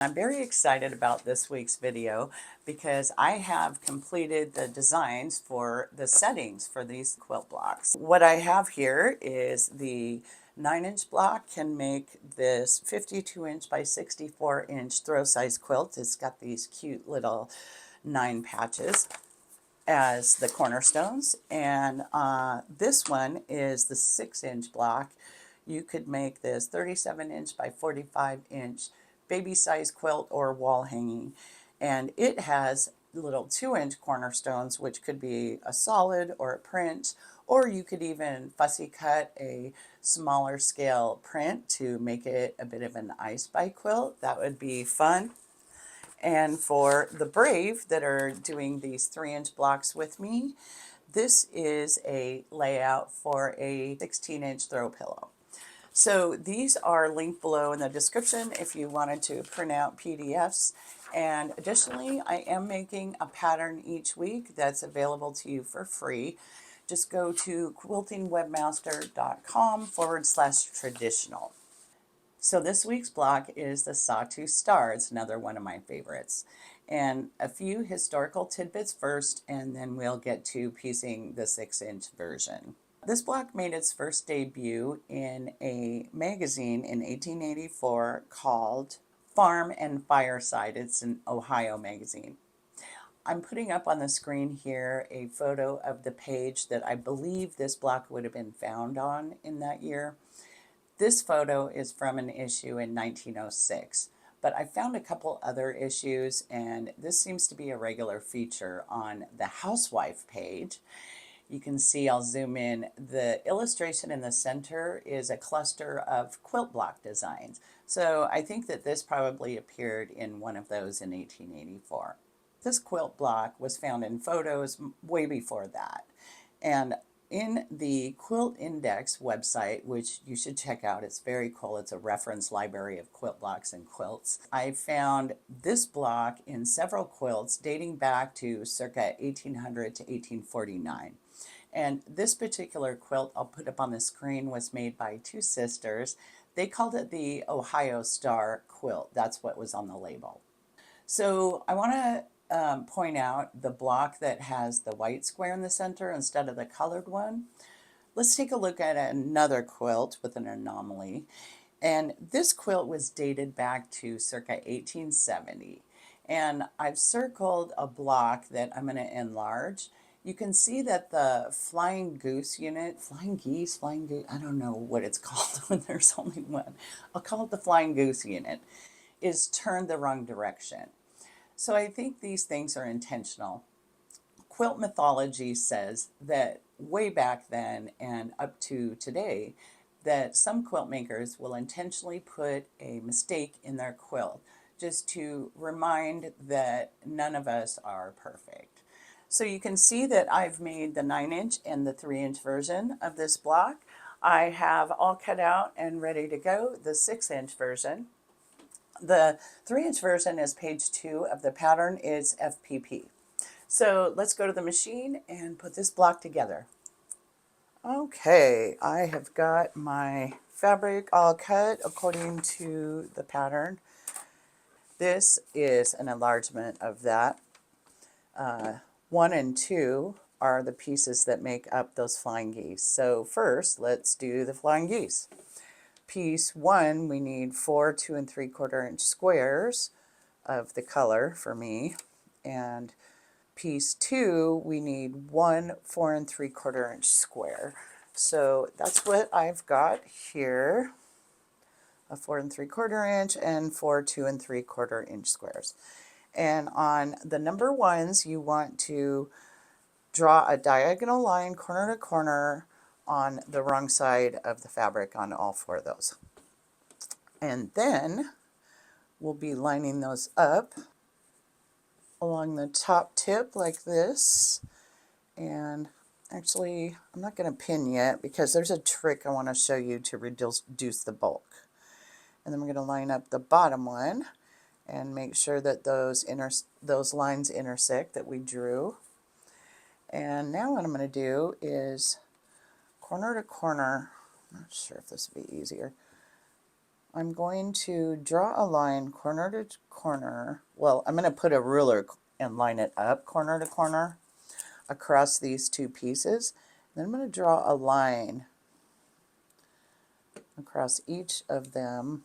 I'm very excited about this week's video because I have completed the designs for the settings for these quilt blocks. What I have here is the 9-inch block can make this 52-inch by 64-inch throw size quilt. It's got these cute little 9 patches as the cornerstones, and this one is the 6-inch block. You could make this 37-inch by 45-inch baby size quilt or wall hanging, and it has little 2-inch cornerstones, which could be a solid or a print, or you could even fussy cut a smaller scale print to make it a bit of an I spy quilt. That would be fun. And for the brave that are doing these 3-inch blocks with me, this is a layout for a 16-inch throw pillow. So these are linked below in the description if you wanted to print out PDFs. And additionally, I am making a pattern each week that's available to you for free. Just go to quiltingwebmaster.com/traditional. So this week's block is the Sawtooth Star. It's another one of my favorites. And a few historical tidbits first, and then we'll get to piecing the 6-inch version. This block made its first debut in a magazine in 1884 called Farm and Fireside. It's an Ohio magazine. I'm putting up on the screen here a photo of the page that I believe this block would have been found on in that year. This photo is from an issue in 1906, but I found a couple other issues, and this seems to be a regular feature on the housewife page. You can see, I'll zoom in, the illustration in the center is a cluster of quilt block designs. So I think that this probably appeared in one of those in 1884. This quilt block was found in photos way before that. And in the Quilt Index website, which you should check out, it's very cool. It's a reference library of quilt blocks and quilts. I found this block in several quilts dating back to circa 1800 to 1849. And this particular quilt I'll put up on the screen was made by two sisters. They called it the Ohio Star quilt. That's what was on the label. So I want to point out the block that has the white square in the center instead of the colored one. Let's take a look at another quilt with an anomaly. And this quilt was dated back to circa 1870. And I've circled a block that I'm going to enlarge. You can see that the Flying Geese, I don't know what it's called when there's only one. I'll call it the Flying Goose unit, is turned the wrong direction. So I think these things are intentional. Quilt mythology says that way back then and up to today, that some quilt makers will intentionally put a mistake in their quilt just to remind that none of us are perfect. So you can see that I've made the 9-inch and the 3-inch version of this block. I have all cut out and ready to go the 6-inch version. The 3-inch version is page 2 of the pattern is FPP. So let's go to the machine and put this block together. Okay, I have got my fabric all cut according to the pattern. This is an enlargement of that. 1 and 2 are the pieces that make up those flying geese. So first, let's do the flying geese. Piece 1, we need 4 2 3/4 inch squares of the color for me. And piece 2, we need 1 4 3/4 inch square. So that's what I've got here. A 4 3/4 inch and 4 2 3/4 inch squares. And on the number ones, you want to draw a diagonal line corner to corner on the wrong side of the fabric on all 4 of those. And then we'll be lining those up along the top tip like this. And actually, I'm not going to pin yet because there's a trick I want to show you to reduce the bulk. And then we're going to line up the bottom one and make sure that those lines intersect that we drew. And now what I'm going to do is corner to corner, I'm not sure if this would be easier, I'm going to draw a line corner to corner. Well, I'm going to put a ruler and line it up corner to corner across these two pieces. Then I'm going to draw a line across each of them.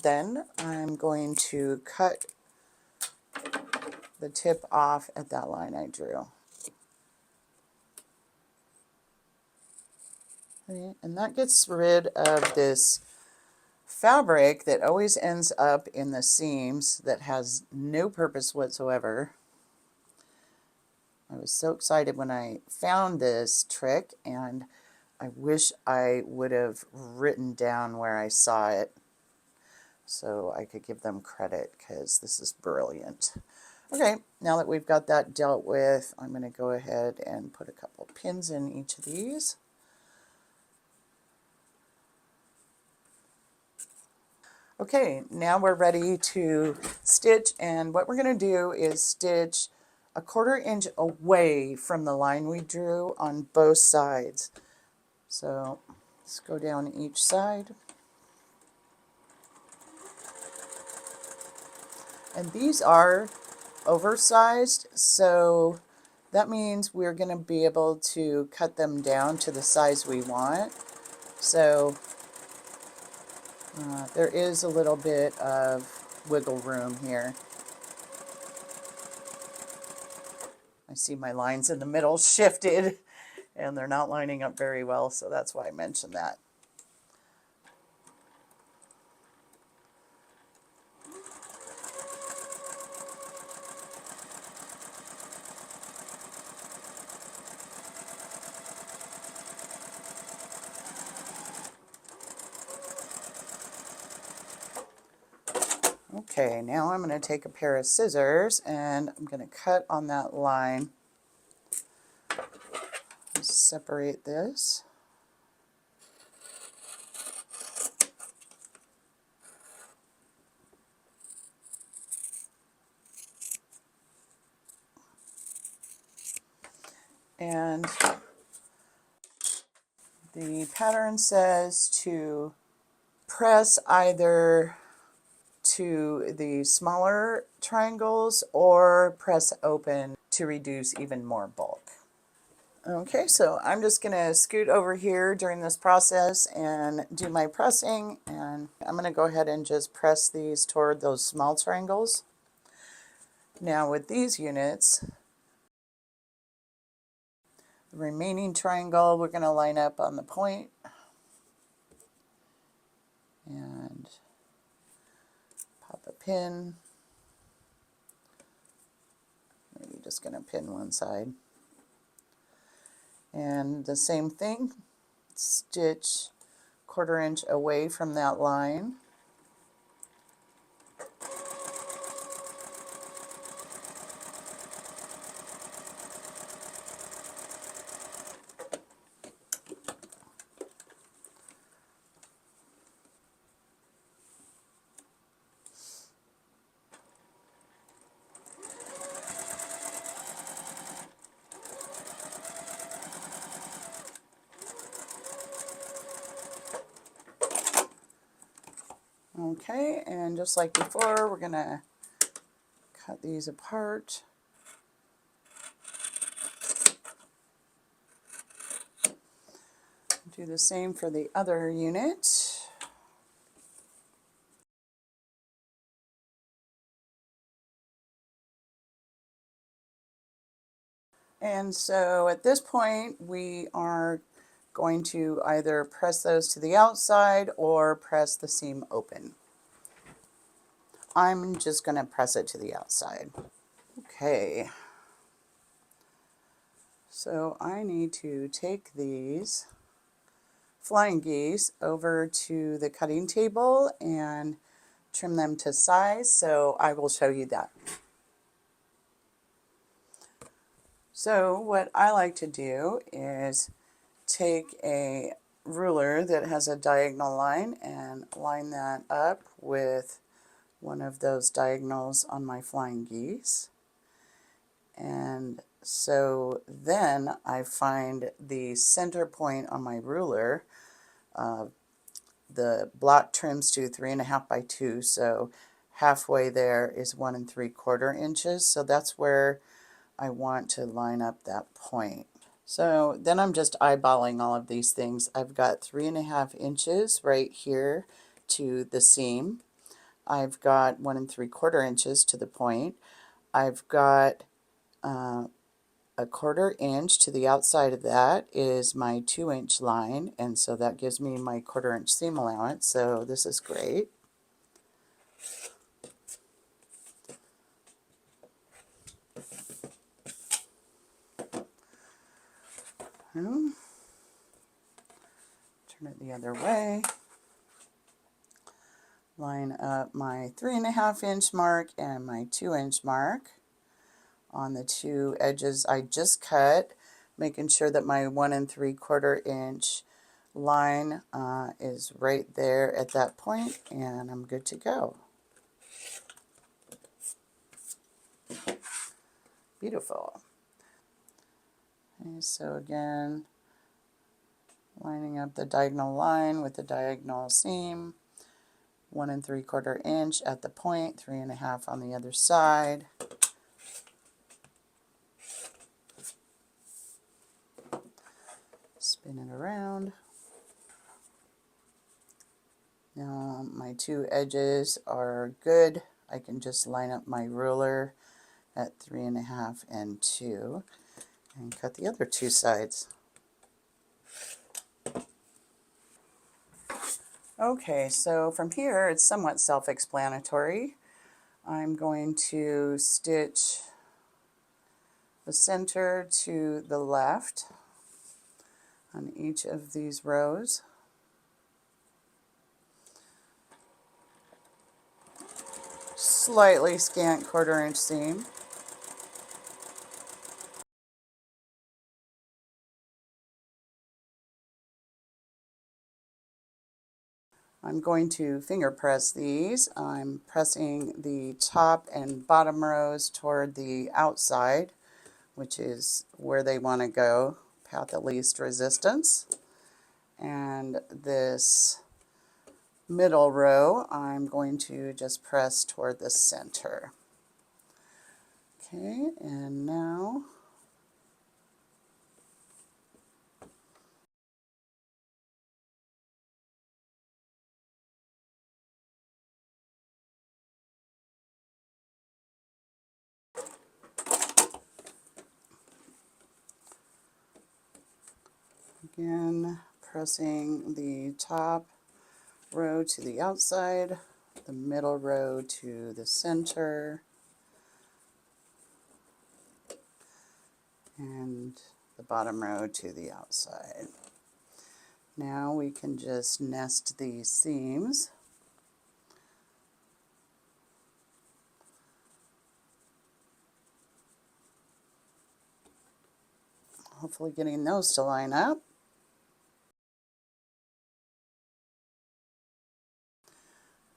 Then I'm going to cut the tip off at that line I drew. Okay, and that gets rid of this fabric that always ends up in the seams that has no purpose whatsoever. I was so excited when I found this trick, and I wish I would have written down where I saw it so I could give them credit, because this is brilliant. Okay, now that we've got that dealt with, I'm going to go ahead and put a couple pins in each of these. Okay, now we're ready to stitch, and what we're going to do is stitch a 1/4 inch away from the line we drew on both sides. So let's go down each side. And these are oversized, so that means we're going to be able to cut them down to the size we want. So there is a little bit of wiggle room here. I see my lines in the middle shifted and they're not lining up very well, so that's why I mentioned that. Okay, now I'm going to take a pair of scissors and I'm going to cut on that line. Separate this. And the pattern says to press either to the smaller triangles or press open to reduce even more bulk. Okay, so I'm just going to scoot over here during this process and do my pressing, and I'm going to go ahead and just press these toward those small triangles. Now with these units, the remaining triangle we're going to line up on the point and pop a pin. Maybe just going to pin one side. And the same thing, stitch 1/4 inch away from that line. Okay, and just like before, we're going to cut these apart. Do the same for the other unit. And so at this point, we are going to either press those to the outside or press the seam open. I'm just going to press it to the outside. Okay. So I need to take these Flying Geese over to the cutting table and trim them to size, so I will show you that. So what I like to do is take a ruler that has a diagonal line and line that up with one of those diagonals on my Flying Geese. And so then I find the center point on my ruler The block trims to 3.5 by 2, so halfway there is 1 3/4 inches. So that's where I want to line up that point. So then I'm just eyeballing all of these things. I've got 3.5 inches right here to the seam. I've got 1 3/4 inches to the point. I've got a 1/4 inch to the outside of that is my 2-inch line, and so that gives me my 1/4 inch seam allowance, so this is great. Turn it the other way. Line up my 3.5 inch mark and my 2-inch mark on the two edges I just cut, making sure that my 1 3/4 inch line is right there at that point, and I'm good to go. Beautiful. Okay, so again, lining up the diagonal line with the diagonal seam, 1 3/4 inch at the point, 3.5 on the other side. Spin it around. Now my two edges are good. I can just line up my ruler at 3.5 and 2 and cut the other two sides. Okay, so from here it's somewhat self-explanatory. I'm going to stitch the center to the left on each of these rows. Slightly scant 1/4 inch seam. I'm going to finger press these. I'm pressing the top and bottom rows toward the outside, which is where they want to go, path of least resistance. And this middle row, I'm going to just press toward the center. Okay, and now again, pressing the top row to the outside, the middle row to the center, and the bottom row to the outside. Now we can just nest these seams. Hopefully getting those to line up.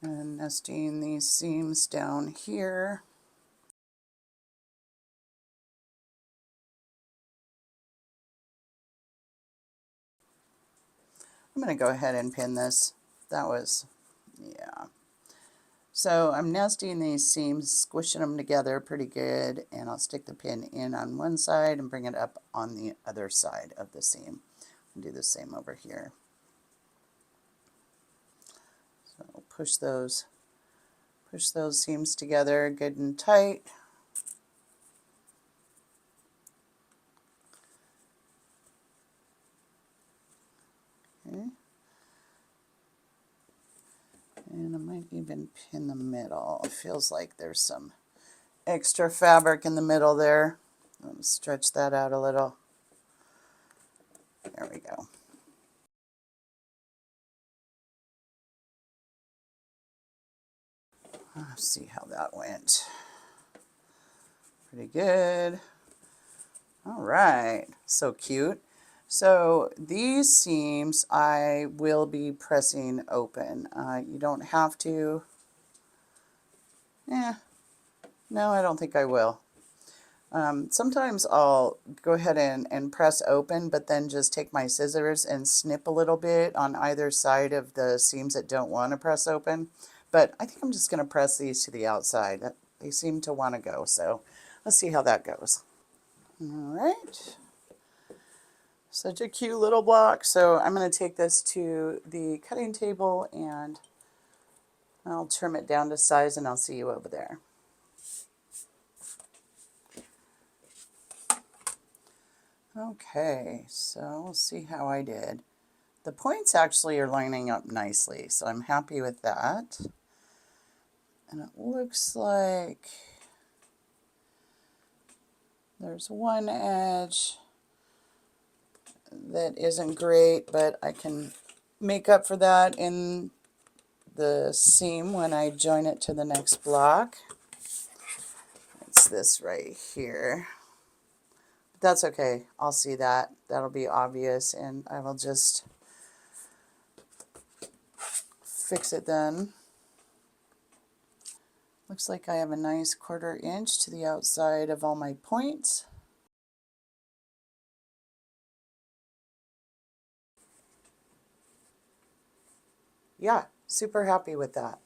And nesting these seams down here. I'm going to go ahead and pin this. That was, yeah. So I'm nesting these seams, squishing them together pretty good, and I'll stick the pin in on one side and bring it up on the other side of the seam. And do the same over here. So push those seams together good and tight. Okay. And I might even pin the middle. It feels like there's some extra fabric in the middle there. Let's stretch that out a little. There we go. Let's see how that went. Pretty good. All right, so cute. So these seams I will be pressing open. You don't have to. No, I don't think I will. Sometimes I'll go ahead and press open, but then just take my scissors and snip a little bit on either side of the seams that don't want to press open. But I think I'm just going to press these to the outside. They seem to want to go, so let's see how that goes. All right. Such a cute little block. So I'm going to take this to the cutting table and I'll trim it down to size and I'll see you over there. Okay, so we'll see how I did. The points actually are lining up nicely, so I'm happy with that. And it looks like there's one edge that isn't great, but I can make up for that in the seam when I join it to the next block. It's this right here. That's okay. I'll see that. That'll be obvious, and I will just fix it then. Looks like I have a nice 1/4 inch to the outside of all my points. Yeah, super happy with that.